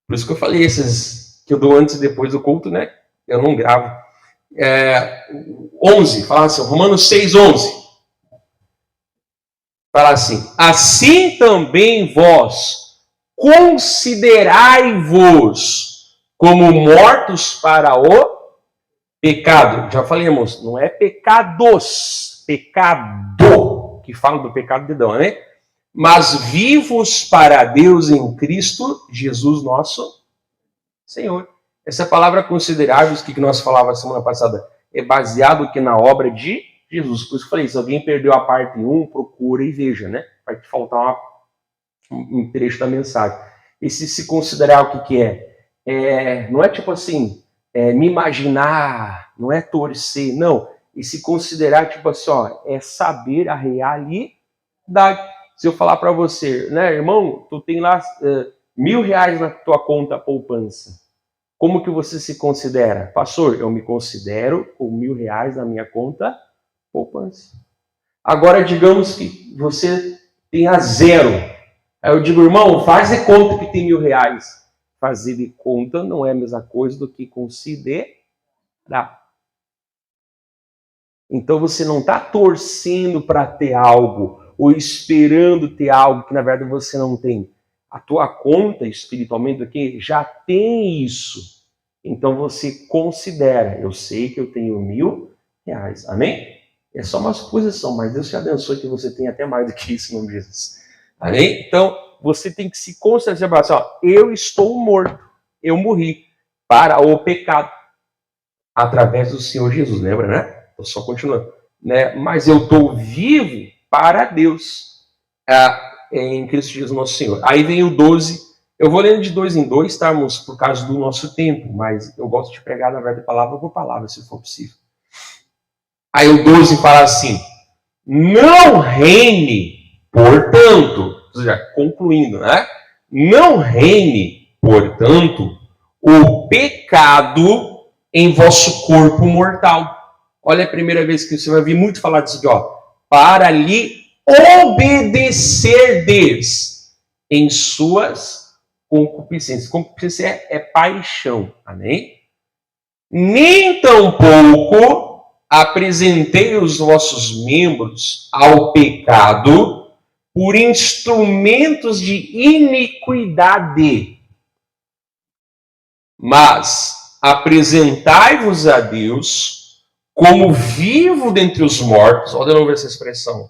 Por isso que eu falei esses que eu dou antes e depois do culto, né? Eu não gravo. 11, fala assim, Romanos 6:11. Fala assim, assim também vós considerai-vos como mortos para o pecado. Já falamos, não é pecados, pecado, que fala do pecado de Adão, né? Mas vivos para Deus em Cristo Jesus nosso Senhor. Essa palavra consideráveis que nós falávamos semana passada é baseado aqui na obra de Jesus. Por isso que eu falei, se alguém perdeu a parte 1, procura e veja, né? Vai te faltar um trecho da mensagem. E se considerar o que é? Não é tipo assim, me imaginar, não é torcer, não. E se considerar tipo assim, ó, é saber a realidade. Se eu falar para você, né, irmão, tu tem lá R$ 1.000 na tua conta poupança. Como que você se considera? Pastor, eu me considero com R$ 1.000 na minha conta poupança. Agora, digamos que você tenha 0. Aí eu digo, irmão, faz de conta que tem R$ 1.000. Fazer de conta não é a mesma coisa do que considerar. Então você não está torcendo para ter algo ou esperando ter algo que na verdade você não tem. A tua conta espiritualmente aqui já tem isso. Então você considera, eu sei que eu tenho R$ 1.000. Amém? É só uma suposição, mas Deus te abençoe que você tenha até mais do que isso em nome de Jesus. Amém? Então você tem que se considerar assim, ó, eu estou morto, eu morri para o pecado através do Senhor Jesus, lembra, né? Estou só continuando. Né? Mas eu estou vivo para Deus em Cristo Jesus nosso Senhor. Aí vem o 12. Eu vou lendo de 2 em 2, tá, irmãos, por causa do nosso tempo, mas eu gosto de pregar, na verdade, palavra por palavra, se for possível. Aí o 12 fala assim, não reine, portanto, ou seja, concluindo, né? Não reine, portanto, o pecado em vosso corpo mortal. Olha a primeira vez que você vai ouvir muito falar disso aqui, ó. Para lhe obedecerdes em suas concupiscências. Concupiscência é paixão, amém? Nem tampouco apresentei os vossos membros ao pecado por instrumentos de iniquidade, mas apresentai-vos a Deus como vivo dentre os mortos, olha de novo essa expressão,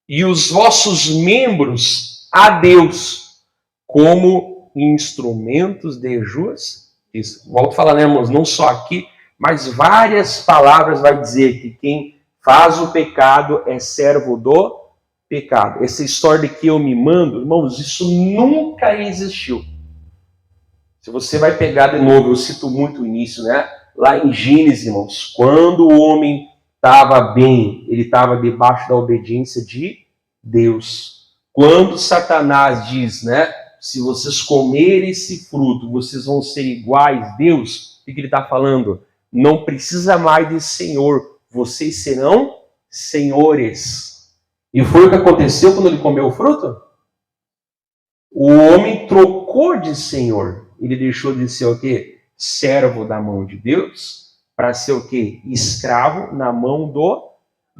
e os vossos membros a Deus como instrumentos de justiça. Volto a falar, né, irmãos, não só aqui, mas várias palavras vai dizer que quem faz o pecado é servo do pecado. Essa história de que eu me mando, irmãos, isso nunca existiu. Se você vai pegar de novo, eu cito muito o início, né? Lá em Gênesis, irmãos, quando o homem estava bem, ele estava debaixo da obediência de Deus. Quando Satanás diz, né? Se vocês comerem esse fruto, vocês vão ser iguais a Deus. O que ele está falando? Não precisa mais de Senhor, vocês serão senhores. E foi o que aconteceu quando ele comeu o fruto? O homem trocou de Senhor. Ele deixou de ser o quê? Servo da mão de Deus, para ser o quê? Escravo na mão do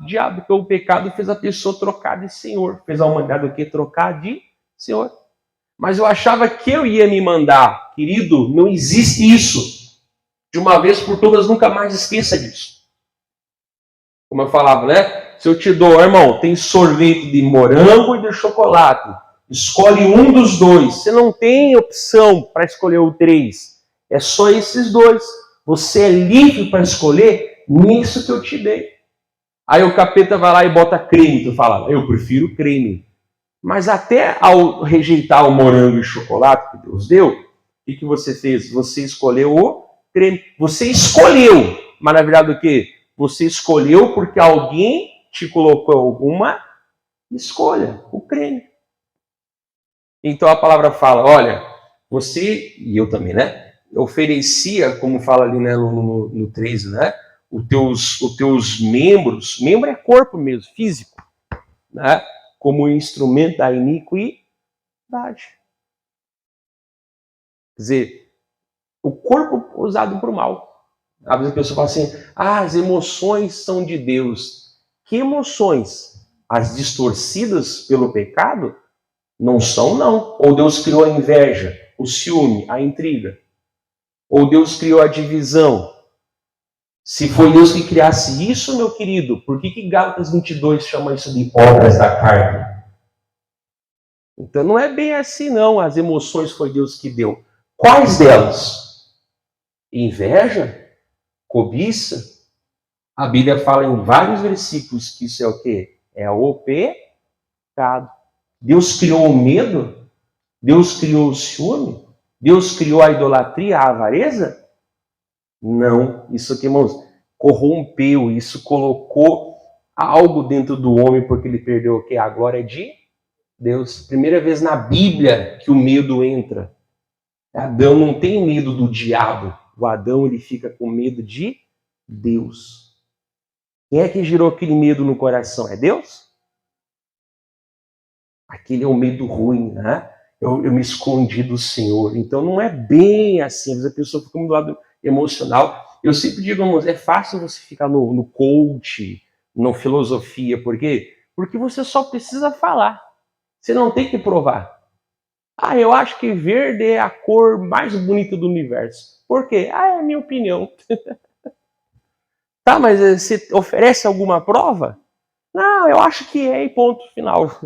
diabo. Porque o pecado fez a pessoa trocar de Senhor. Fez a humanidade o quê? Trocar de Senhor. Mas eu achava que eu ia me mandar. Querido, não existe isso. De uma vez por todas, nunca mais esqueça disso. Como eu falava, né? Se eu te dou, irmão, tem sorvete de morango e de chocolate. Escolhe um dos dois. Você não tem opção para escolher o 3. É só esses dois. Você é livre para escolher nisso que eu te dei. Aí o capeta vai lá e bota creme. Tu fala, eu prefiro creme. Mas até ao rejeitar o morango e o chocolate que Deus deu, o que você fez? Você escolheu o creme. Você escolheu. Mas na verdade o quê? Você escolheu porque alguém te colocou alguma escolha. O creme. Então a palavra fala, olha, você, e eu também, né? Oferecia, como fala ali, né, no 13, né? Os teus membros, membro é corpo mesmo, físico, né? Como instrumento da iniquidade. dizer, o corpo usado para o mal. Às vezes a pessoa fala assim, as emoções são de Deus. Que emoções? As distorcidas pelo pecado? Não são, não. Ou Deus criou a inveja, o ciúme, a intriga. Ou Deus criou a divisão. Se foi Deus que criasse isso, meu querido, por que Gálatas 22 chama isso de obras da carne? Então não é bem assim, não. As emoções foi Deus que deu. Quais delas? Inveja? Cobiça? A Bíblia fala em vários versículos que isso é o quê? É o pecado. Deus criou o medo? Deus criou o ciúme? Deus criou a idolatria, a avareza? Não. Isso aqui, irmãos, corrompeu. Isso colocou algo dentro do homem porque ele perdeu o quê? A glória de Deus. Primeira vez na Bíblia que o medo entra. Adão não tem medo do diabo. O Adão ele fica com medo de Deus. Quem é que gerou aquele medo no coração? É Deus? Aquele é um medo ruim, né? Eu me escondi do Senhor. Então não é bem assim. Às vezes a pessoa fica do lado emocional. Eu sempre digo, irmãos, é fácil você ficar no coach, na filosofia. Por quê? Porque você só precisa falar. Você não tem que provar. Eu acho que verde é a cor mais bonita do universo. Por quê? É a minha opinião. Tá, mas você oferece alguma prova? Não, eu acho que é e ponto final.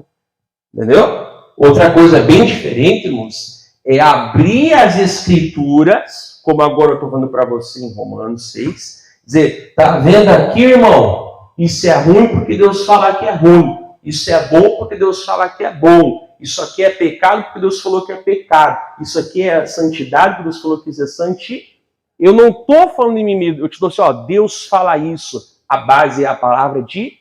Entendeu? Outra coisa bem diferente, irmãos, é abrir as escrituras, como agora eu estou falando para você em Romanos 6, dizer, tá vendo aqui, irmão? Isso é ruim porque Deus fala que é ruim. Isso é bom porque Deus fala que é bom. Isso aqui é pecado porque Deus falou que é pecado. Isso aqui é santidade porque Deus falou que isso é santidade. Eu não estou falando de mim mesmo. Eu te dou assim, Deus fala isso. A base é a palavra de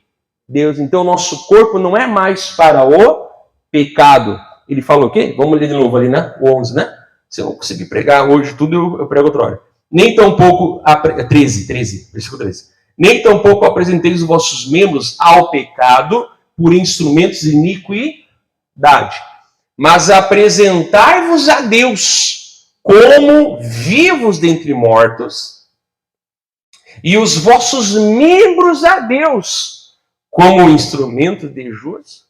Deus. Então, o nosso corpo não é mais para o pecado. Ele falou o quê? Vamos ler de novo ali, né? O 11, né? Se eu não conseguir pregar hoje tudo, eu prego outra hora. Nem tampouco... 13, versículo 13. Nem tampouco apresenteis os vossos membros ao pecado por instrumentos de iniquidade. Mas apresentai-vos a Deus como vivos dentre mortos e os vossos membros a Deus como instrumento de justiça.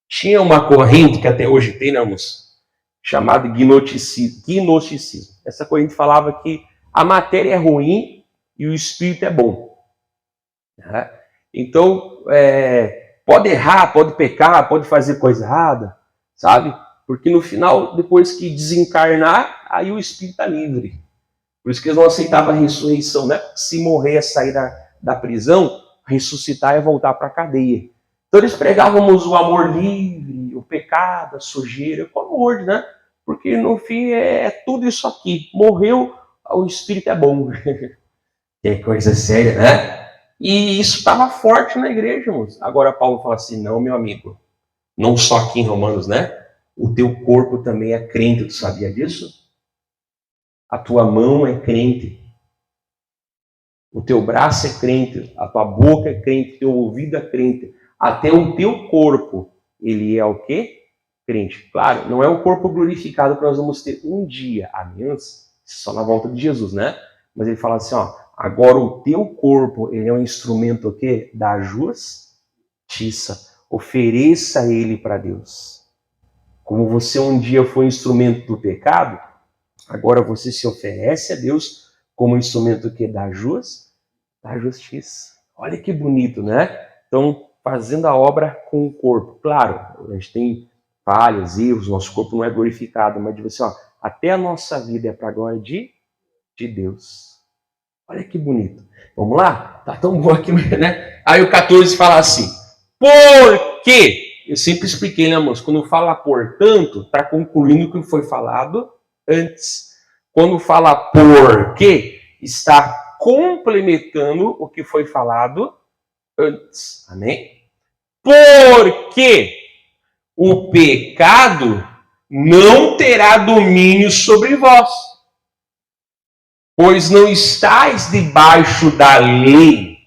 Tinha uma corrente que até hoje tem, né, moço? Chamada gnosticismo. Essa corrente falava que a matéria é ruim e o espírito é bom. Então, pode errar, pode pecar, pode fazer coisa errada, sabe? Porque no final, depois que desencarnar, aí o espírito está livre. Por isso que eles não aceitavam a ressurreição, né? Se morrer, sair da prisão, ressuscitar é voltar para a cadeia. Então eles pregávamos o amor livre, o pecado, a sujeira, o amor, né? Porque no fim é tudo isso aqui. Morreu, o espírito é bom. Que coisa séria, né? E isso estava forte na igreja, irmãos. Agora Paulo fala assim, não, meu amigo, não só aqui em Romanos, né? O teu corpo também é crente, tu sabia disso? A tua mão é crente. O teu braço é crente, a tua boca é crente, o teu ouvido é crente. Até o teu corpo, ele é o quê? Crente. Claro, não é o corpo glorificado que nós vamos ter um dia, a menos só na volta de Jesus, né? Mas ele fala assim, agora o teu corpo, ele é um instrumento o quê? Da justiça. Ofereça ele para Deus. Como você um dia foi instrumento do pecado, agora você se oferece a Deus como instrumento o quê? Da justiça. Olha que bonito, né? Então, fazendo a obra com o corpo. Claro, a gente tem falhas, erros, nosso corpo não é glorificado, mas diz assim, até a nossa vida é para a glória de Deus. Olha que bonito. Vamos lá? Tá tão bom aqui, né? Aí o 14 fala assim, por quê? Eu sempre expliquei, né, moço? Quando fala portanto, está concluindo o que foi falado antes. Quando fala por quê, está complementando o que foi falado antes. Amém? Porque o pecado não terá domínio sobre vós, pois não estáis debaixo da lei,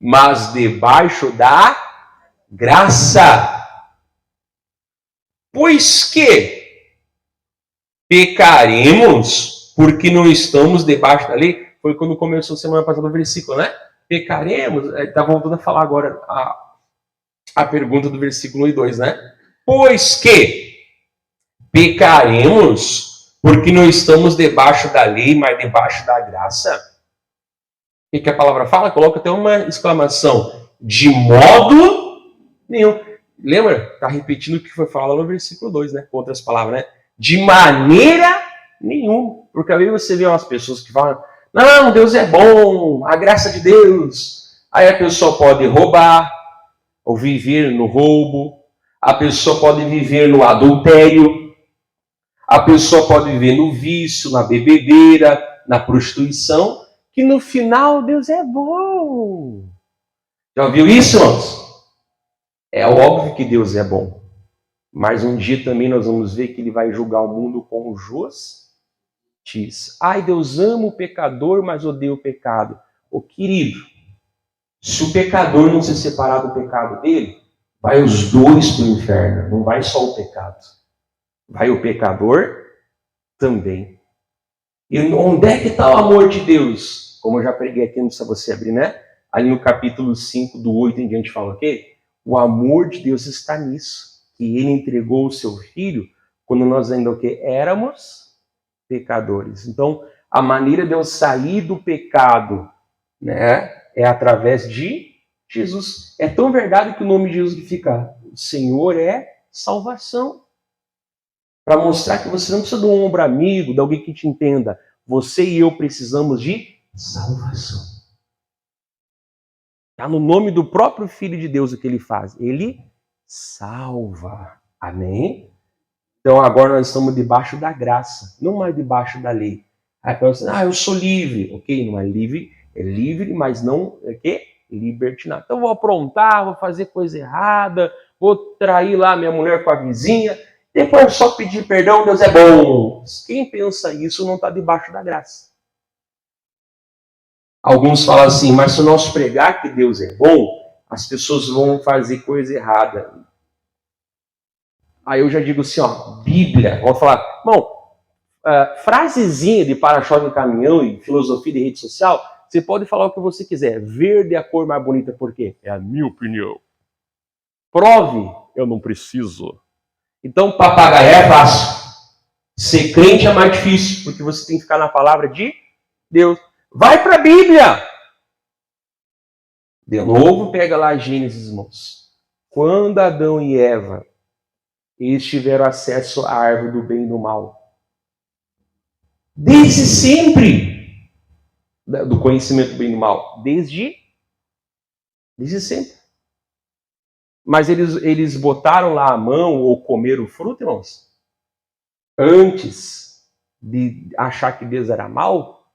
mas debaixo da graça. Pois que, pecaremos porque não estamos debaixo da lei. Foi quando começou semana passada o versículo, né? Pecaremos. Está voltando a falar agora a pergunta do versículo 1 e 2, né? Pois que pecaremos porque não estamos debaixo da lei, mas debaixo da graça. O que a palavra fala? Coloca até uma exclamação. De modo nenhum. Lembra? Está repetindo o que foi falado no versículo 2, né? Com outras palavras, né? De maneira nenhuma. Porque aí você vê umas pessoas que falam, não, Deus é bom, a graça de Deus. Aí a pessoa pode roubar, ou viver no roubo. A pessoa pode viver no adultério. A pessoa pode viver no vício, na bebedeira, na prostituição, que no final Deus é bom. Já ouviu isso, irmãos? É óbvio que Deus é bom. Mas um dia também nós vamos ver que ele vai julgar o mundo com justiça. Ai, Deus ama o pecador, mas odeia o pecado. Ô querido, se o pecador não se separar do pecado dele, vai os dois para o inferno. Não vai só o pecado. Vai o pecador também. E onde é que está o amor de Deus? Como eu já preguei aqui, não precisa você abrir, né? Aí no capítulo 5, do 8 em diante, fala o quê? O amor de Deus está nisso. Que ele entregou o seu filho quando nós ainda o quê? Éramos pecadores. Então, a maneira de eu sair do pecado, né, é através de Jesus. É tão verdade que o nome de Jesus fica, o Senhor é salvação. Para mostrar que você não precisa de um ombro amigo, de alguém que te entenda. Você e eu precisamos de salvação. Está no nome do próprio Filho de Deus o que ele faz. Ele salva. Amém? Então agora nós estamos debaixo da graça, não mais debaixo da lei. Aí você eu sou livre. Ok, não é livre, é livre, mas não é que? Libertinado. Então eu vou aprontar, vou fazer coisa errada, vou trair lá minha mulher com a vizinha, depois só pedir perdão, Deus é bom. Quem pensa isso não está debaixo da graça. Alguns falam assim, mas se nós pregar que Deus é bom, as pessoas vão fazer coisa errada. Aí eu já digo assim, Bíblia. Vou falar, frasezinha de para-choque no caminhão e filosofia de rede social, você pode falar o que você quiser. Verde é a cor mais bonita, por quê? É a minha opinião. Prove, eu não preciso. Então, papagaiar é fácil. Ser crente é mais difícil, porque você tem que ficar na palavra de Deus. Vai para a Bíblia! De novo, pega lá Gênesis, irmãos. Quando Adão e Eva eles tiveram acesso à árvore do bem e do mal. Desde sempre. Do conhecimento do bem e do mal. Desde sempre. Mas eles botaram lá a mão ou comeram o fruto, irmãos? Antes de achar que Deus era mal?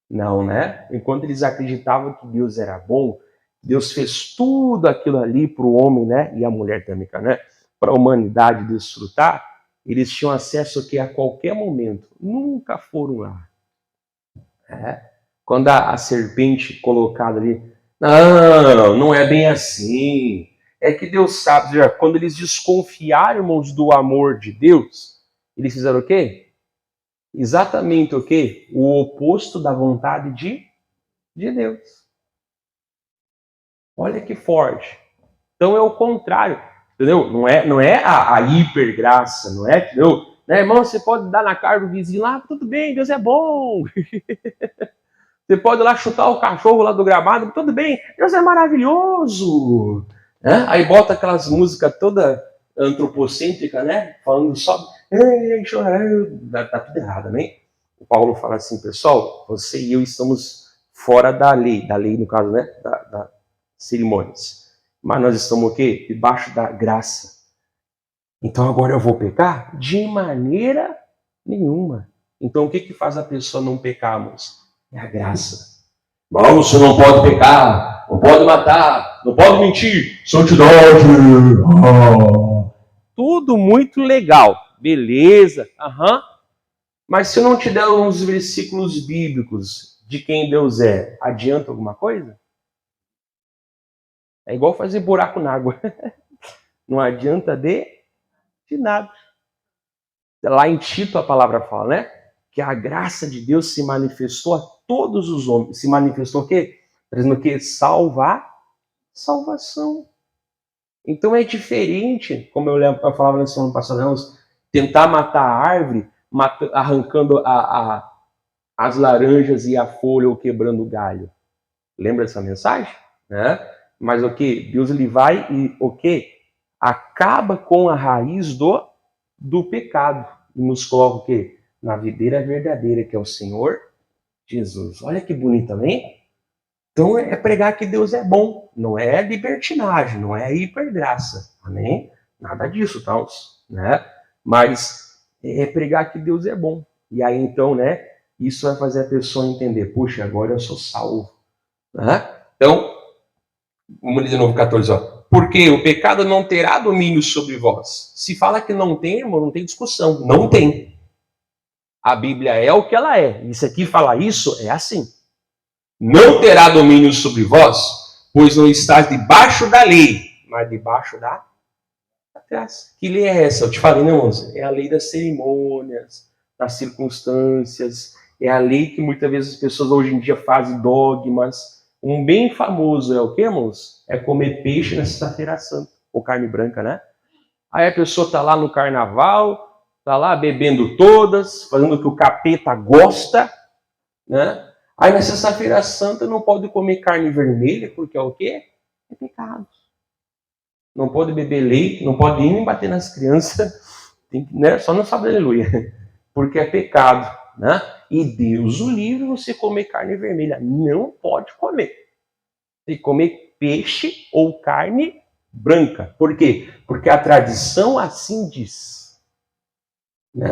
Não, né? Enquanto eles acreditavam que Deus era bom, Deus fez tudo aquilo ali para o homem, né? E a mulher também, né? Para a humanidade desfrutar, eles tinham acesso que a qualquer momento. Nunca foram lá. Quando a serpente colocada ali, não é bem assim. É que Deus sabe, quando eles desconfiaram, irmãos, do amor de Deus, eles fizeram o quê? Exatamente o quê? O oposto da vontade de Deus. Olha que forte. Então é o contrário, entendeu? Não é a hipergraça, não é, entendeu? Né, irmão, você pode dar na cara do vizinho lá, tudo bem, Deus é bom. Você pode ir lá chutar o cachorro lá do gramado, tudo bem, Deus é maravilhoso. Né? Aí bota aquelas músicas toda antropocêntrica, né? Falando só, tá tudo errado, né? O Paulo fala assim, pessoal, você e eu estamos fora da lei no caso, né? Da cerimônias. Mas nós estamos o quê? Debaixo da graça. Então agora eu vou pecar? De maneira nenhuma. Então o que faz a pessoa não pecar, moço? É a graça. Bom, você não pode pecar, não pode matar, não pode mentir, santidade. Tudo muito legal, beleza, Mas se eu não te der uns versículos bíblicos de quem Deus é, adianta alguma coisa? É igual fazer buraco na água. Não adianta de nada. Lá em Tito a palavra fala, né? Que a graça de Deus se manifestou a todos os homens. Se manifestou o quê? Trazendo o quê? Salvação. Então é diferente, como eu falava na semana passada, tentar matar a árvore, arrancando as laranjas e a folha ou quebrando o galho. Lembra dessa mensagem? Né? Mas o que? Deus ele vai e o que? Acaba com a raiz do pecado. E nos coloca o quê? Na videira verdadeira, que é o Senhor Jesus. Olha que bonito também. Então é pregar que Deus é bom. Não é libertinagem, não é hipergraça. Amém? Nada disso, tá? Né? Mas é pregar que Deus é bom. E aí então, né? Isso vai fazer a pessoa entender. Puxa, agora eu sou salvo. Né? Então, vamos ler de novo 14, ó. Porque o pecado não terá domínio sobre vós. Se fala que não tem, irmão, não tem discussão. Não tem. A Bíblia é o que ela é. Isso aqui fala isso, é assim. Não terá domínio sobre vós, pois não estás debaixo da lei, mas debaixo da graça. Que lei é essa? Eu te falei, né, irmãos? É a lei das cerimônias, das circunstâncias. É a lei que muitas vezes as pessoas hoje em dia fazem dogmas. Um bem famoso é o que, irmãos? É comer peixe na sexta-feira santa, ou carne branca, né? Aí a pessoa está lá no carnaval, está lá bebendo todas, fazendo o que o capeta gosta, né? Aí na sexta-feira santa não pode comer carne vermelha, porque é o quê? É pecado. Não pode beber leite, não pode nem bater nas crianças, tem que, né? Só não sabe aleluia, porque é pecado, né? E Deus o livre você comer carne vermelha. Não pode comer. Tem que comer peixe ou carne branca. Por quê? Porque a tradição assim diz. Né?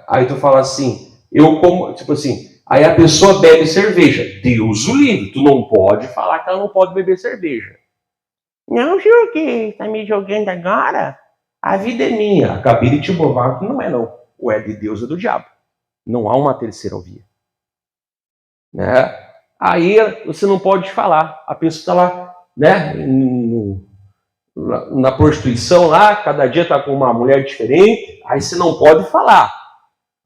Aí tu fala assim, eu como, tipo assim, aí a pessoa bebe cerveja. Deus o livre. Tu não pode falar que ela não pode beber cerveja. Não, Jurguei, tá me jogando agora? A vida é minha. Acabei de te provar que não é não. Ou é de Deus ou do diabo. Não há uma terceira via. Né? Aí você não pode falar. A pessoa está lá, né, na prostituição lá, cada dia está com uma mulher diferente, aí você não pode falar.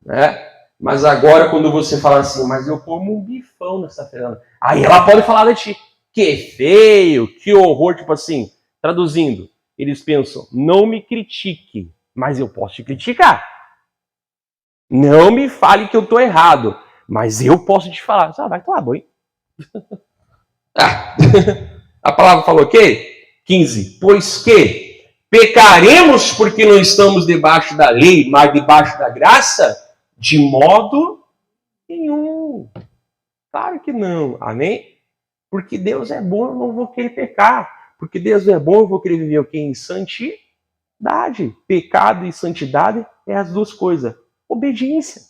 Né? Mas agora quando você fala assim, mas eu como um bifão nessa feira, aí ela pode falar de ti. Que feio, que horror, tipo assim, traduzindo, eles pensam, não me critique, mas eu posso te criticar. Não me fale que eu estou errado, mas eu posso te falar. Ah, vai tomar banho. A palavra falou o quê? 15. Pois que pecaremos porque não estamos debaixo da lei, mas debaixo da graça? De modo nenhum. Claro que não. Amém? Porque Deus é bom, eu não vou querer pecar. Porque Deus é bom, eu vou querer viver o quê? Em santidade. Pecado e santidade é as duas coisas. Obediência.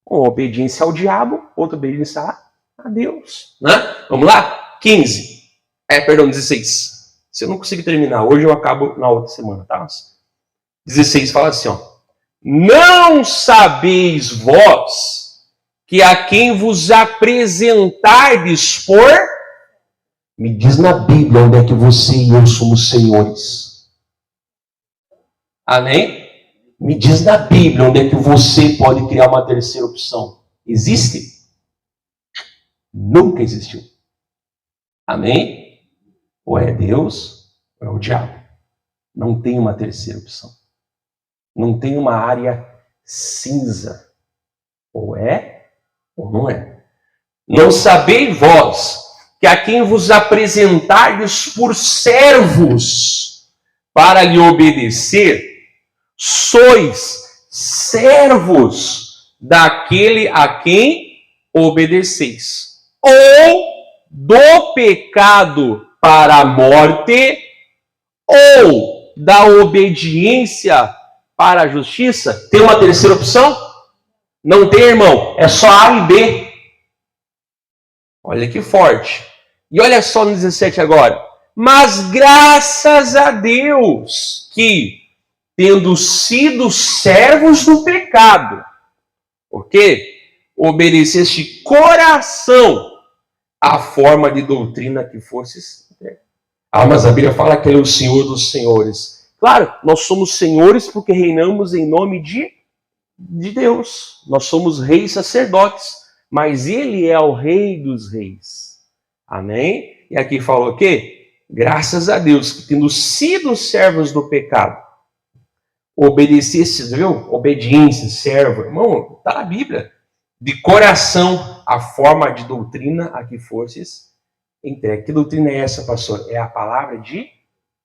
Uma obediência ao diabo, outra obediência a Deus. Né? Vamos lá? 15. 16. Se eu não conseguir terminar hoje, eu acabo na outra semana, tá? 16 fala assim, ó. Não sabeis vós que a quem vos apresentardes por... Me diz na Bíblia onde é que você e eu somos senhores. Amém? Me diz na Bíblia onde é que você pode criar uma terceira opção. Existe? Nunca existiu. Amém? Ou é Deus, ou é o diabo. Não tem uma terceira opção. Não tem uma área cinza. Ou é, ou não é. Não sabeis vós que a quem vos apresentardes por servos para lhe obedecer, sois servos daquele a quem obedeceis. Ou do pecado para a morte, ou da obediência para a justiça. Tem uma terceira opção? Não tem, irmão. É só A e B. Olha que forte. E olha só no 17 agora. Mas graças a Deus que, tendo sido servos do pecado, ok? Obedeceste coração à forma de doutrina que fosses. Mas a Bíblia fala que ele é o Senhor dos senhores. Claro, nós somos senhores porque reinamos em nome de de Deus. Nós somos reis sacerdotes, mas ele é o rei dos reis. Amém? E aqui fala o quê? Graças a Deus, que tendo sido servos do pecado, obedecesse, viu? Obediência, servo. Irmão, está na Bíblia. De coração, a forma de doutrina a que fosses entregue. Que doutrina é essa, pastor? É a palavra de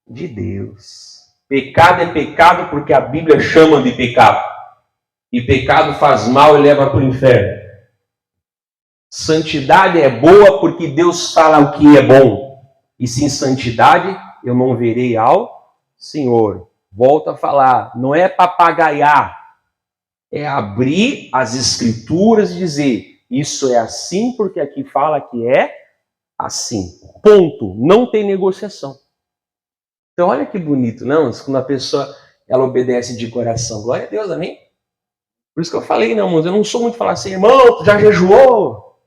Deus. Pecado é pecado porque a Bíblia chama de pecado. E pecado faz mal e leva para o inferno. Santidade é boa porque Deus fala o que é bom. E sem santidade eu não verei ao Senhor. Volto a falar, não é papagaiar. É abrir as escrituras e dizer, isso é assim porque aqui fala que é assim. Ponto. Não tem negociação. Então olha que bonito, não? Quando a pessoa ela obedece de coração. Glória a Deus, amém? Por isso que eu falei, não, irmãos, eu não sou muito falar assim, irmão, tu já jejuou?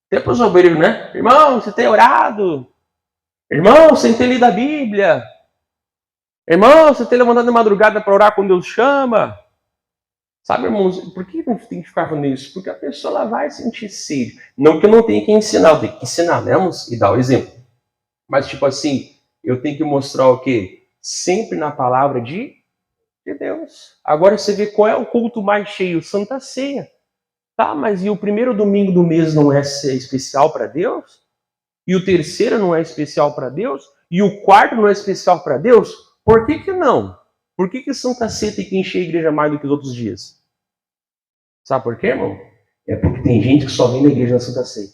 Até para os obreiros, né? Irmão, você tem orado? Irmão, você tem lido a Bíblia? Irmão, você tem levantado de madrugada para orar quando Deus chama? Sabe, irmãos, por que não tem que ficar falando isso? Porque a pessoa ela vai sentir sede. Não que eu não tenha que ensinar, eu tenho que ensinar, né, irmãos? E dar o exemplo. Mas, tipo assim, eu tenho que mostrar o quê? Sempre na palavra de Deus. Agora você vê qual é o culto mais cheio? Santa Ceia. Tá, mas e o primeiro domingo do mês não é especial para Deus? E o terceiro não é especial para Deus? E o quarto não é especial para Deus? Por que não? Por que Santa Ceia tem que encher a igreja mais do que os outros dias? Sabe por quê, irmão? É porque tem gente que só vem na igreja na Santa Ceia.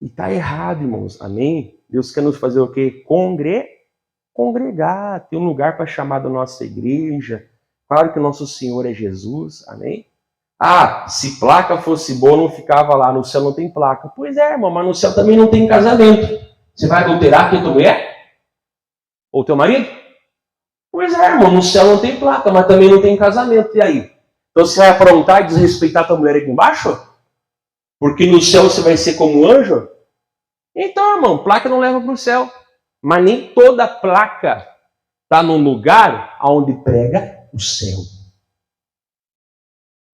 E tá errado, irmãos. Amém? Deus quer nos fazer o quê? Congregar, ter um lugar para chamar da nossa igreja. Claro que o nosso Senhor é Jesus. Amém? Ah, se placa fosse boa, não ficava lá. No céu não tem placa. Pois é, irmão, mas no céu também não tem casamento. Você vai adulterar com tua mulher? Ou teu marido? Pois é, irmão, no céu não tem placa, mas também não tem casamento. E aí? Então você vai aprontar e desrespeitar tua mulher aqui embaixo? Porque no céu você vai ser como anjo? Então, irmão, placa não leva para o céu. Mas nem toda placa está num lugar onde prega o céu.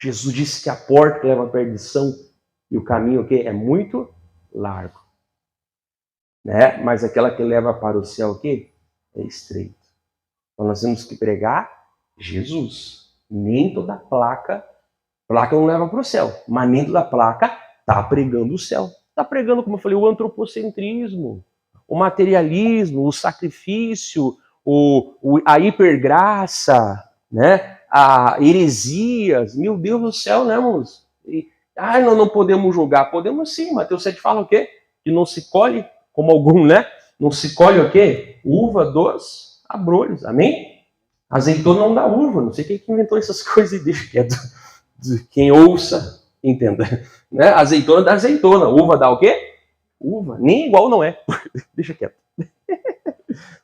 Jesus disse que a porta leva à perdição e o caminho o quê? É muito largo. Né? Mas aquela que leva para o céu o quê? É estreito. Então nós temos que pregar Jesus. Nem toda placa não leva para o céu. Mas nem toda placa está pregando o céu. Está pregando, como eu falei, o antropocentrismo, o materialismo, o sacrifício, a hipergraça, né? A heresias. Meu Deus do céu, né, irmãos? Nós não podemos julgar. Podemos sim. Mateus 7 fala o quê? Que não se colhe, como algum, né? Não se colhe o quê? Uva dos abrolhos. Amém? Azeitona não dá uva. Não sei quem inventou essas coisas e deixa quieto. Quem ouça, entenda. Né? Azeitona dá azeitona. Uva dá o quê? Uva. Nem igual não é. Deixa quieto.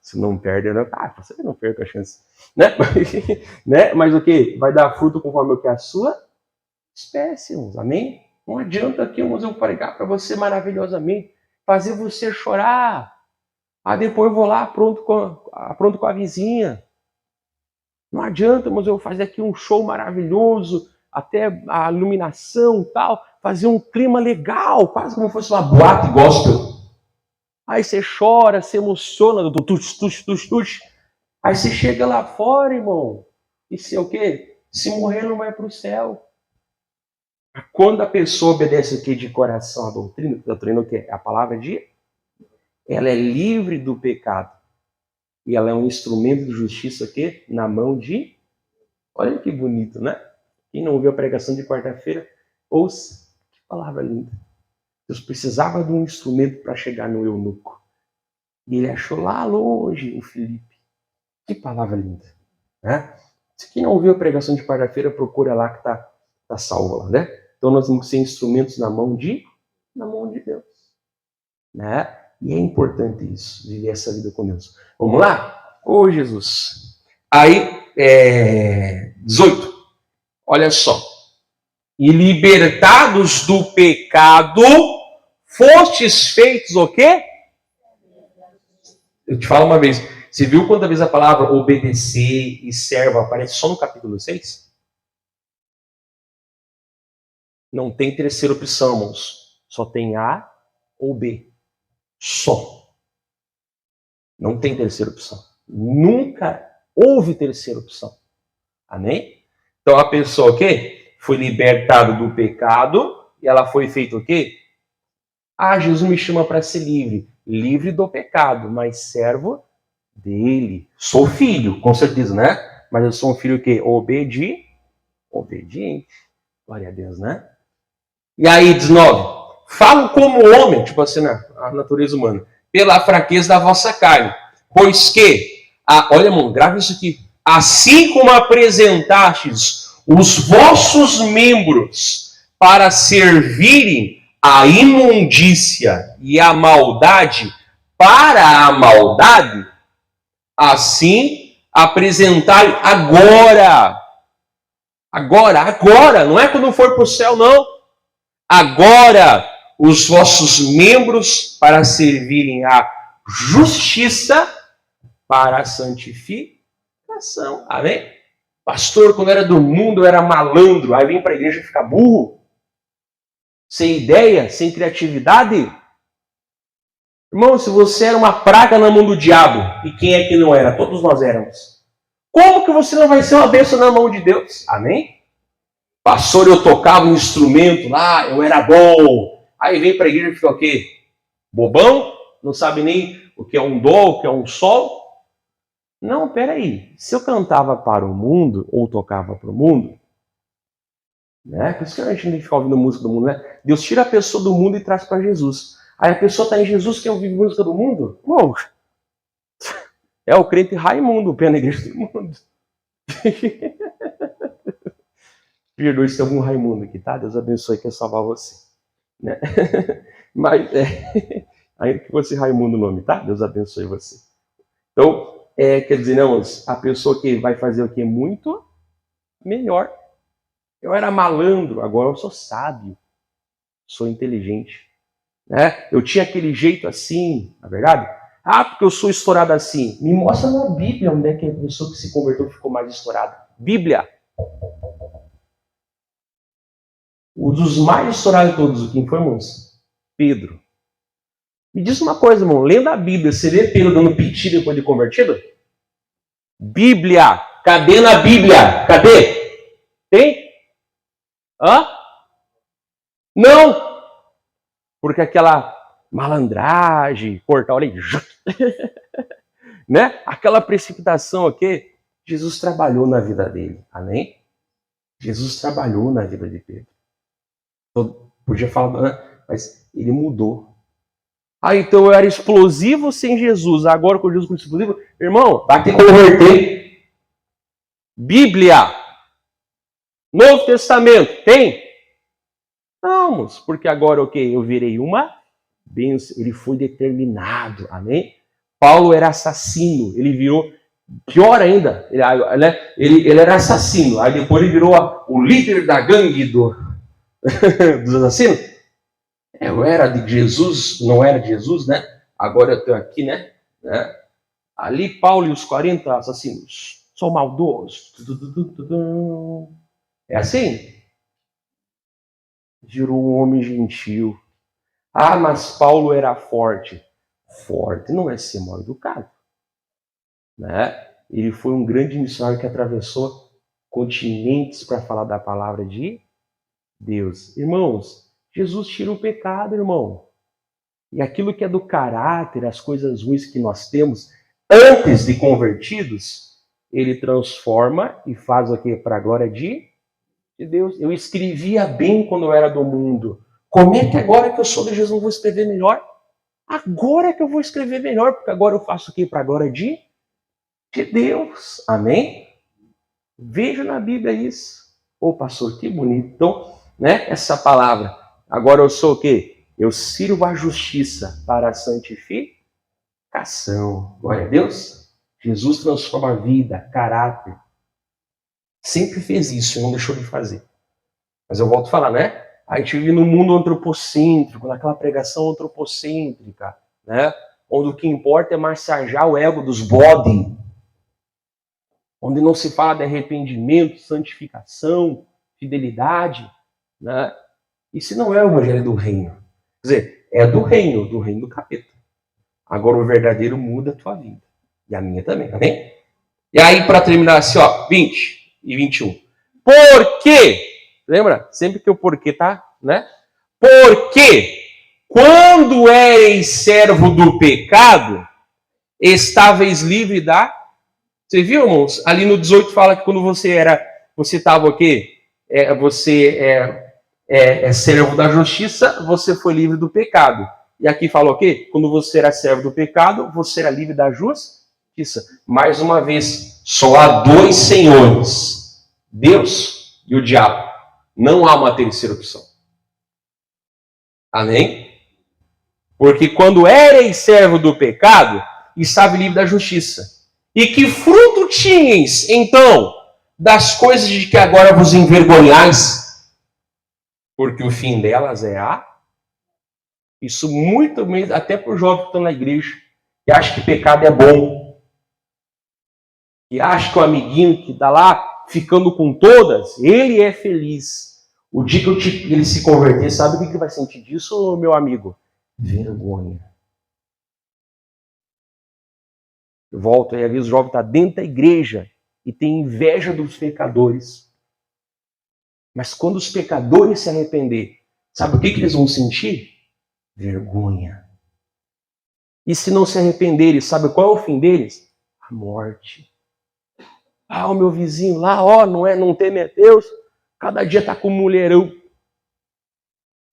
Se não perde, né? Você não perca a chance. Né? Né? Mas o que? Vai dar fruto conforme o que? A sua espécie, irmãos. Amém? Não adianta aqui, irmãos, eu pregar para você maravilhosamente, fazer você chorar. Depois eu vou lá pronto com a vizinha. Não adianta, irmãos, eu fazer aqui um show maravilhoso, até a iluminação e tal, fazer um clima legal, quase como se fosse uma boate gospel. Aí você chora, se emociona, tush. Aí você chega lá fora, irmão, e se o quê? Se morrer não vai para o céu. Quando a pessoa obedece o quê? De coração à doutrina o quê? A palavra de ela é livre do pecado. E ela é um instrumento de justiça o quê? Na mão de... Olha que bonito, né? Quem não ouviu a pregação de quarta-feira, ouça. Que palavra linda. Deus precisava de um instrumento para chegar no eunuco. E ele achou lá longe o Filipe. Que palavra linda. Né? Se quem não ouviu a pregação de quarta-feira, procura lá que está salvo lá, né? Então nós temos que ser instrumentos na mão de Deus. Né? E é importante isso, viver essa vida com Deus. Vamos lá? Ô Jesus. Aí, 18. Olha só. E libertados do pecado, fostes feitos o quê? Eu te falo uma vez. Você viu quantas vezes a palavra obedecer e servo aparece só no capítulo 6? Não tem terceira opção, irmãos. Só tem A ou B. Só. Não tem terceira opção. Nunca houve terceira opção. Amém? Então a pessoa o quê? Foi libertada do pecado e ela foi feita o quê? Ah, Jesus me chama para ser livre. Livre do pecado, mas servo dele. Sou filho, com certeza, né? Mas eu sou um filho o quê? Obediente. Glória a Deus, né? E aí, 19. Falo como homem, tipo assim, a natureza humana, pela fraqueza da vossa carne. Pois que, olha, irmão, grava isso aqui. Assim como apresentastes os vossos membros para servirem a imundícia e a maldade para a maldade, assim apresentai agora. Agora, não é quando for para o céu, não. Agora, os vossos membros para servirem à justiça para a santificação. Amém? Pastor, quando era do mundo, eu era malandro. Aí vem para a igreja ficar burro. Sem ideia, sem criatividade. Irmão, se você era uma praga na mão do diabo, e quem é que não era? Todos nós éramos. Como que você não vai ser uma bênção na mão de Deus? Amém? Pastor, eu tocava um instrumento lá, eu era bom. Aí vem para a igreja e fica o quê? Bobão? Não sabe nem o que é um dó, o que é um sol? Não, peraí. Se eu cantava para o mundo, ou tocava para o mundo, né? Por isso que a gente não tem que ficar ouvindo música do mundo, né? Deus tira a pessoa do mundo e traz para Jesus. Aí a pessoa está em Jesus, quer ouvir música do mundo? Bom, é o crente Raimundo, o pé na igreja do mundo. Perdoe se tem algum Raimundo aqui, tá? Deus abençoe, quer salvar você. Né? Mas, ainda que fosse Raimundo o nome, tá? Deus abençoe você. Então, quer dizer, não, a pessoa que vai fazer o que? Muito melhor. Eu era malandro, agora eu sou sábio. Sou inteligente. Né? Eu tinha aquele jeito assim, na verdade? Ah, porque eu sou estourado assim. Me mostra na Bíblia onde é que a pessoa que se converteu ficou mais estourada. Bíblia. Um dos mais estourados de todos, quem foi, irmãos? Pedro. Me diz uma coisa, irmão. Lendo a Bíblia, você vê Pedro dando piti depois de convertido? Bíblia. Cadê na Bíblia? Cadê? Tem? Hã? Não! Porque aquela malandragem, cortar a orelha, né? Aquela precipitação aqui, Jesus trabalhou na vida dele. Amém? Jesus trabalhou na vida de Pedro. Eu podia falar, né? Mas ele mudou. Ah, então eu era explosivo sem Jesus. Agora com Jesus com explosivo, irmão, vai ter que converter. Bíblia. Novo Testamento, tem? Vamos, porque agora o que? Eu virei uma bênção. Ele foi determinado, amém? Paulo era assassino, ele virou pior ainda. Ele era assassino, aí depois ele virou o líder da gangue dos assassinos. Eu era de Jesus, não era de Jesus, né? Agora eu estou aqui, né? Ali Paulo e os 40 assassinos. Sou maldoso. É assim? Virou um homem gentil. Ah, mas Paulo era forte. Forte não é ser mal educado. Né? Ele foi um grande missionário que atravessou continentes para falar da palavra de Deus. Irmãos, Jesus tira o pecado, irmão. E aquilo que é do caráter, as coisas ruins que nós temos antes de convertidos, ele transforma e faz o que? Para a glória de Deus. Eu escrevia bem quando eu era do mundo. Como é que agora que eu sou de Jesus não vou escrever melhor? Agora que eu vou escrever melhor, porque agora eu faço o que? Para a glória de Deus. Amém? Veja na Bíblia isso. Ô, pastor, que bonito. Então, né, essa palavra. Agora eu sou o quê? Eu sirvo a justiça para a santificação. Glória a Deus. Jesus transforma a vida, caráter. Sempre fez isso e não deixou de fazer. Mas eu volto a falar, né? A gente vive num mundo antropocêntrico, naquela pregação antropocêntrica, né? Onde o que importa é massagear o ego dos bode. Onde não se fala de arrependimento, santificação, fidelidade, né? Esse não é o evangelho do reino. Quer dizer, é do reino do capeta. Agora o verdadeiro muda a tua vida. E a minha também, amém? E aí, para terminar assim, ó, 20 e 21. Por quê? Lembra? Sempre que o porquê tá, né? Porque quando eres servo do pecado, estáveis livre da... Você viu, irmãos? Ali no 18 fala que quando você estava o quê? Você é servo da justiça, você foi livre do pecado. E aqui fala o quê? Quando você era servo do pecado, você era livre da justiça. Mais uma vez, só há dois senhores, Deus e o diabo. Não há uma terceira opção. Amém? Porque quando eres servo do pecado, estava livre da justiça. E que fruto tinhas, então, das coisas de que agora vos envergonhais? Porque o fim delas é a... Isso muito mesmo, até para os jovens que estão na igreja, que acham que pecado é bom. E acham que o amiguinho que está lá, ficando com todas, ele é feliz. O dia que ele se converter, sabe o que ele vai sentir disso, meu amigo? Vergonha. Eu volto e às vezes o jovem está dentro da igreja e tem inveja dos pecadores. Mas quando os pecadores se arrepender, sabe o que eles vão sentir? Vergonha. E se não se arrependerem, sabe qual é o fim deles? A morte. Ah, o meu vizinho lá, ó, não teme a Deus, cada dia está com um mulherão.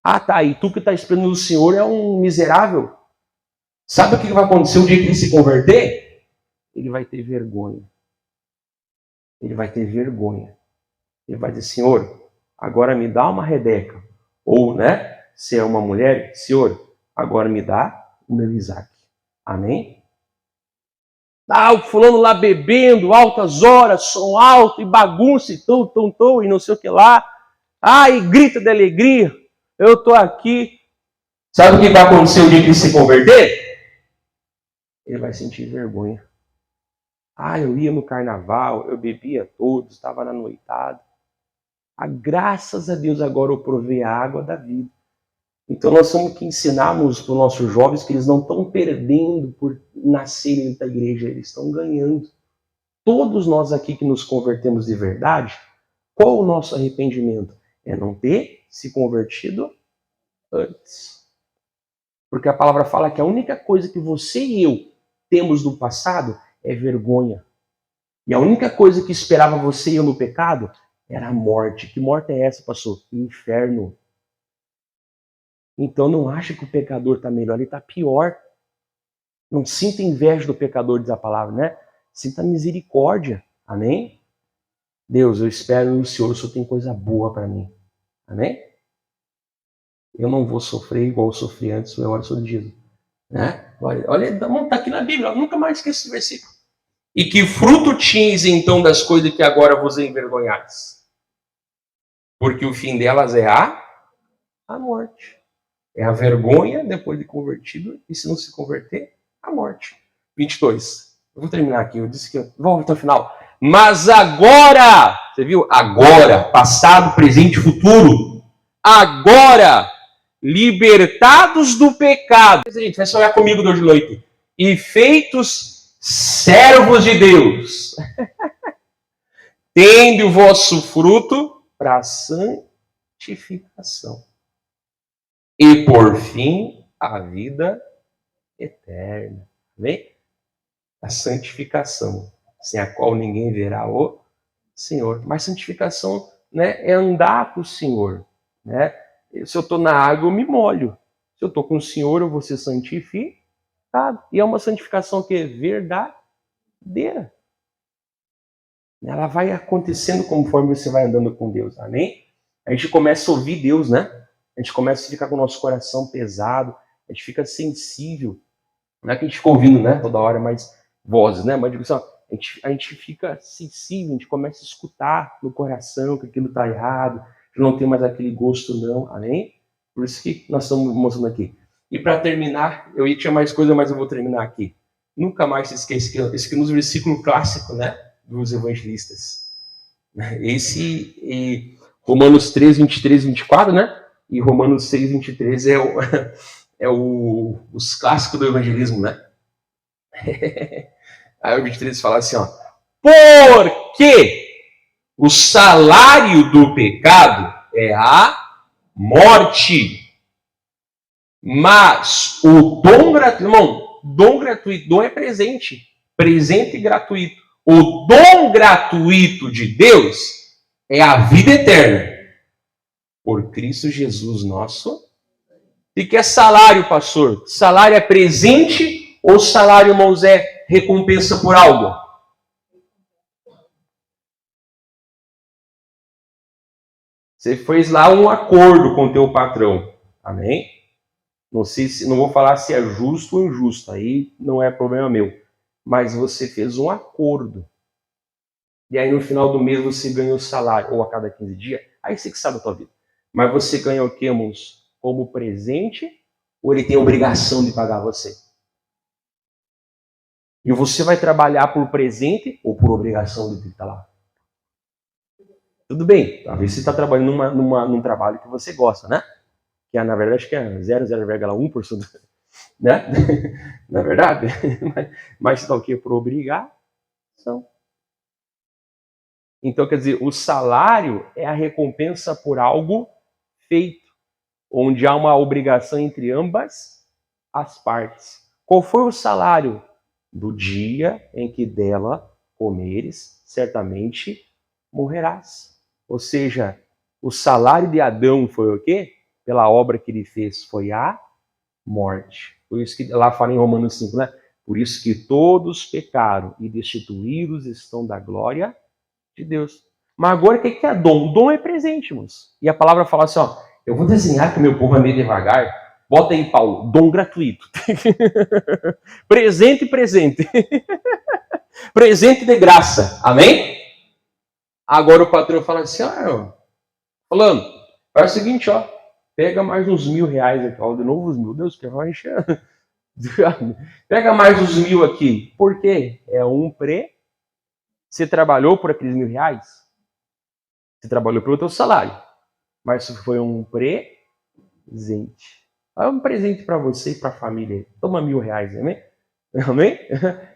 Ah, tá, e tu que está esperando o Senhor é um miserável. Sabe o que vai acontecer o dia que ele se converter? Ele vai ter vergonha. Ele vai ter vergonha. Ele vai dizer, Senhor, agora me dá uma Rebeca. Ou, né, se é uma mulher, Senhor, agora me dá o meu Isaac. Amém? Ah, o fulano lá bebendo, altas horas, som alto, e bagunça, e e não sei o que lá. Ah, e grita de alegria. Eu estou aqui. Sabe o que vai acontecer o dia que ele se converter? Ele vai sentir vergonha. Ah, eu ia no carnaval, eu bebia todos, estava na noitada. Ah, graças a Deus agora eu provei a água da vida. Então nós temos que ensinarmos para os nossos jovens que eles não estão perdendo por nascerem da igreja, eles estão ganhando. Todos nós aqui que nos convertemos de verdade, qual o nosso arrependimento? É não ter se convertido antes. Porque a palavra fala que a única coisa que você e eu temos do passado é vergonha. E a única coisa que esperava você e eu no pecado era a morte. Que morte é essa, pastor? Inferno. Então não acha que o pecador está melhor, ele está pior. Não sinta inveja do pecador, diz a palavra, né? Sinta misericórdia. Amém? Deus, eu espero no Senhor, o Senhor tem coisa boa para mim. Amém? Eu não vou sofrer igual eu sofri antes, eu oro sobre Jesus. Né? Olha, está aqui na Bíblia, eu nunca mais esqueço esse versículo. E que fruto tinhas então das coisas que agora vos envergonhais? Porque o fim delas é a morte. É a vergonha depois de convertido, e se não se converter, a morte. 22. Eu vou terminar aqui, eu disse que eu vou até o final. Mas agora, você viu? Agora, passado, presente, futuro. Agora, libertados do pecado. Gente, vai só olhar comigo de hoje de noite. E feitos servos de Deus. Tende o vosso fruto para a santificação. E por fim, a vida eterna. Amém? A santificação, sem a qual ninguém verá o Senhor. Mas santificação, né, é andar com o Senhor. Né? Se eu estou na água, eu me molho. Se eu estou com o Senhor, eu vou ser santificado. E é uma santificação que é verdadeira. Ela vai acontecendo conforme você vai andando com Deus. Amém? A gente começa a ouvir Deus, né? A gente começa a ficar com o nosso coração pesado, a gente fica sensível. Não é que a gente fica ouvindo, né, toda hora mais vozes, né? Mas a gente fica sensível, a gente começa a escutar no coração que aquilo está errado, que não tem mais aquele gosto, não. Amém? Por isso que nós estamos mostrando aqui. E para terminar, eu ia tinha mais coisa, mas eu vou terminar aqui. Nunca mais se esqueça que esse aqui é um versículo clássico, né, dos evangelistas. Esse Romanos 3, 23 e 24, né? E Romanos 6, 23 os clássicos do evangelismo, né? Aí o 23 fala assim, ó. Porque o salário do pecado é a morte. Mas o dom gratuito, irmão, dom gratuito, dom é presente. Presente e gratuito. O dom gratuito de Deus é a vida eterna. Por Cristo Jesus nosso. E que é salário, pastor? Salário é presente ou salário, irmãos, é recompensa por algo? Você fez lá um acordo com o teu patrão. Amém? Não sei se, não vou falar se é justo ou injusto, aí não é problema meu. Mas você fez um acordo. E aí no final do mês você ganha o salário, ou a cada 15 dias, aí você que sabe a tua vida. Mas você ganha o que, irmãos? Como presente, ou ele tem a obrigação de pagar você? E você vai trabalhar por presente ou por obrigação de estar lá? Tudo bem, talvez você está trabalhando num trabalho que você gosta, né? Que na verdade acho que é 0,1%, né? Na verdade, mas está o quê? Por obrigação. Então, quer dizer, o salário é a recompensa por algo feito, onde há uma obrigação entre ambas as partes. Qual foi o salário? Do dia em que dela comeres, certamente morrerás. Ou seja, o salário de Adão foi o quê? Pela obra que ele fez, foi a morte. Por isso que lá fala em Romanos 5, né? Por isso que todos pecaram e destituídos estão da glória de Deus. Mas agora o que é dom? Dom é presente, irmãos. E a palavra fala assim, ó, eu vou desenhar que meu povo é meio devagar. Bota aí, Paulo, dom gratuito. Presente, presente. Presente de graça. Amém? Agora o patrão fala assim, falando, faz o seguinte, ó, pega mais uns R$1.000 aqui, ó, de novo os mil, Deus, que vai encher. Pega mais uns 1.000 aqui. Por quê? É um Você trabalhou por aqueles R$1.000? Você trabalhou pelo teu salário. Mas isso foi um presente. É um presente para você e para a família. Toma R$1.000, amém? Amém?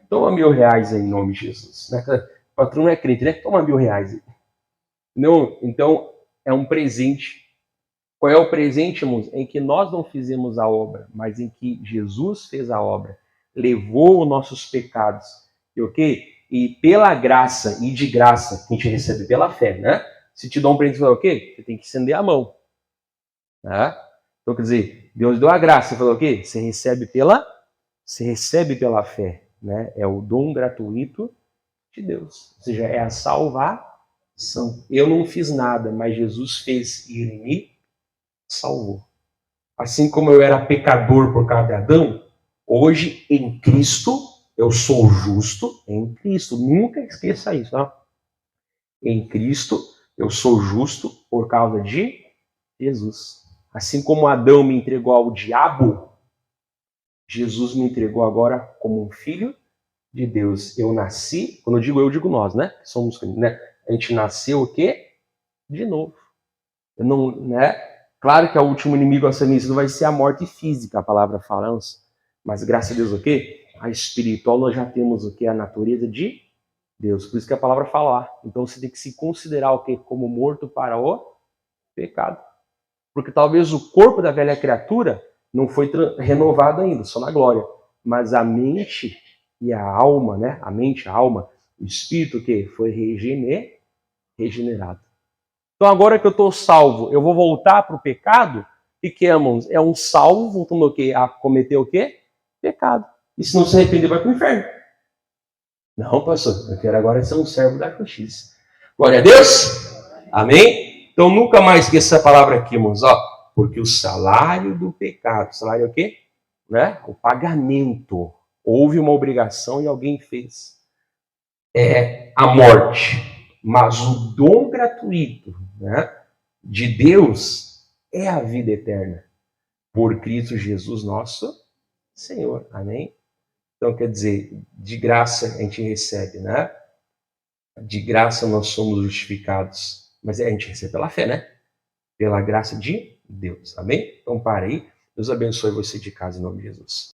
Toma R$1.000 aí, em nome de Jesus. O patrão não é crente, né? Toma R$1.000 aí. Não, então, é um presente. Qual é o presente, irmãos? Em que nós não fizemos a obra, mas em que Jesus fez a obra. Levou os nossos pecados. E o quê? E pela graça e de graça que a gente recebe pela fé, né? Se te dá um presente, você fala o quê? Você tem que estender a mão. Né? Então, quer dizer, Deus deu a graça. Você falou o quê? Você recebe pela fé. Né? É o dom gratuito de Deus. Ou seja, é a salvação. Eu não fiz nada, mas Jesus fez e ele me salvou. Assim como eu era pecador por causa de Adão, hoje em Cristo eu sou justo em Cristo. Nunca esqueça isso, tá? Em Cristo eu sou justo por causa de Jesus. Assim como Adão me entregou ao diabo, Jesus me entregou agora como um filho de Deus. Eu nasci, quando eu digo nós, né? Somos, né? A gente nasceu o quê? De novo. Eu não, né? Claro que o último inimigo a ser vencido vai ser a morte física, a palavra fala, mas graças a Deus o quê? A espiritual nós já temos o quê? A natureza de Deus. Por isso que a palavra fala lá. Então você tem que se considerar o quê? Como morto para o pecado. Porque talvez o corpo da velha criatura não foi renovado ainda, só na glória. Mas a mente e a alma, né? A mente, a alma, o espírito que foi regenerado. Então agora que eu estou salvo, eu vou voltar para o pecado? E que, irmãos, é um salvo voltando o quê? A cometer o quê? Pecado. E se não se arrepender, vai para o inferno. Não, pastor, eu quero agora ser um servo da justiça. Glória a Deus. Amém? Então nunca mais esqueça essa palavra aqui, irmãos. Ó, porque o salário do pecado, salário é o quê? Né? O pagamento. Houve uma obrigação e alguém fez. É a morte. Mas o dom gratuito, né, de Deus é a vida eterna. Por Cristo Jesus nosso Senhor. Amém? Então, quer dizer, de graça a gente recebe, né? De graça nós somos justificados. Mas a gente recebe pela fé, né? Pela graça de Deus. Amém? Então pare aí. Deus abençoe você de casa em nome de Jesus.